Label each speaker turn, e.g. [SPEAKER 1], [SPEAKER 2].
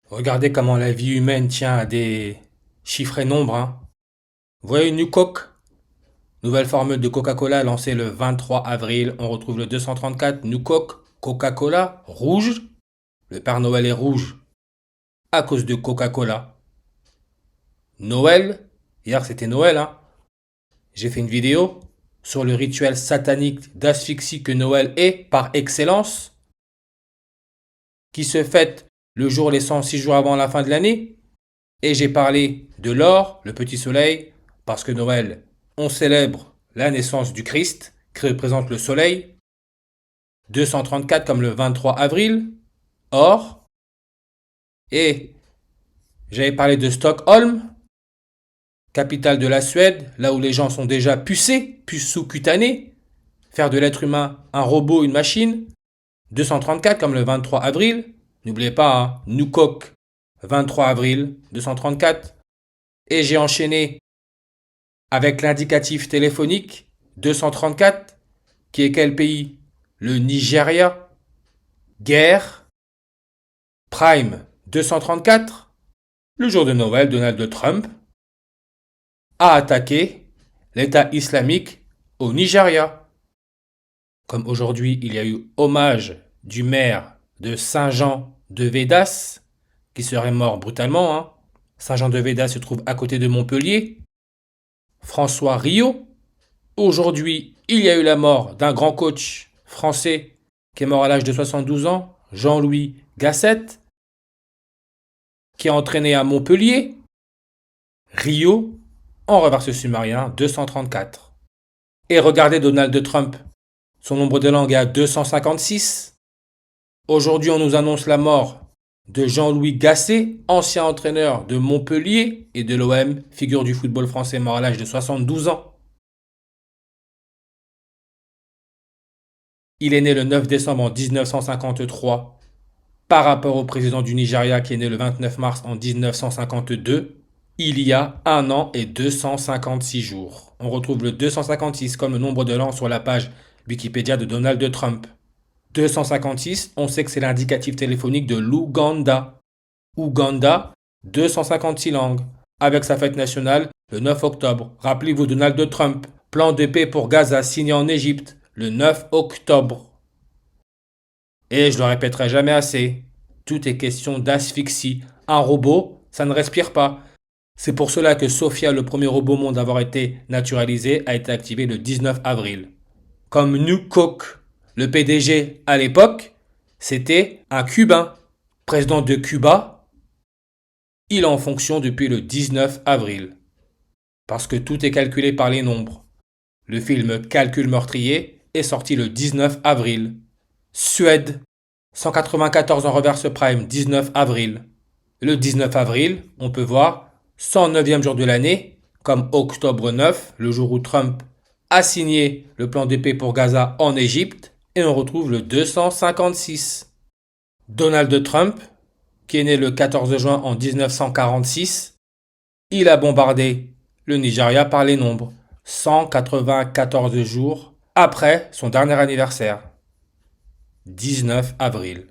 [SPEAKER 1] Regardez comment la vie humaine tient à des chiffres et nombres, hein. Vous voyez New Coke, nouvelle formule de Coca-Cola lancée le 23 avril. On retrouve le 234 New Coke, Coca-Cola, rouge. Le Père Noël est rouge à cause de Coca-Cola. Noël, hier c'était Noël, hein. J'ai fait une vidéo sur le rituel satanique d'asphyxie que Noël est par excellence, qui se fête le jour les 106 jours avant la fin de l'année. Et j'ai parlé de l'or, le petit soleil, parce que Noël, on célèbre la naissance du Christ, qui représente le soleil. 234 comme le 23 avril, or. Et j'avais parlé de Stockholm, capitale de la Suède, là où les gens sont déjà pucés, puces sous-cutanées. Faire de l'être humain un robot, une machine. 234 comme le 23 avril. N'oubliez pas, hein, New Coke, 23 avril 234. Et j'ai enchaîné avec l'indicatif téléphonique 234, qui est quel pays? Le Nigeria. Guerre. Prime 234. Le jour de Noël, Donald Trump a attaqué l'État islamique au Nigeria. Comme aujourd'hui, il y a eu hommage du maire de Saint-Jean de Védas, qui serait mort brutalement, hein. Saint-Jean de Védas se trouve à côté de Montpellier. François Rio. Aujourd'hui, il y a eu la mort d'un grand coach français qui est mort à l'âge de 72 ans, Jean-Louis Gasset, qui a entraîné à Montpellier. Rio, en reverse sumérien, 234. Et regardez Donald Trump. Son nombre de langues est à 256. Aujourd'hui, on nous annonce la mort de Jean-Louis Gasset, ancien entraîneur de Montpellier et de l'OM, figure du football français mort à l'âge de 72 ans. Il est né le 9 décembre en 1953 par rapport au président du Nigeria qui est né le 29 mars en 1952. Il y a 1 an et 256 jours. On retrouve le 256 comme le nombre de l'an sur la page Wikipédia de Donald Trump. 256, on sait que c'est l'indicatif téléphonique de l'Ouganda. Ouganda, 256 langues, avec sa fête nationale le 9 octobre. Rappelez-vous Donald Trump, plan de paix pour Gaza signé en Égypte le 9 octobre. Et je le répéterai jamais assez, tout est question d'asphyxie. Un robot, ça ne respire pas. C'est pour cela que Sophia, le premier robot au monde à avoir été naturalisé, a été activé le 19 avril. Comme New Coke, le PDG à l'époque, c'était un Cubain, président de Cuba. Il est en fonction depuis le 19 avril. Parce que tout est calculé par les nombres. Le film Calcul meurtrier est sorti le 19 avril. Suède, 194 en reverse prime, 19 avril. Le 19 avril, on peut voir 109e jour de l'année, comme octobre 9, le jour où Trump a signé le plan de paix pour Gaza en Égypte, et on retrouve le 256. Donald Trump, qui est né le 14 juin en 1946, il a bombardé le Nigeria par les nombres, 194 jours après son dernier anniversaire, 19 avril.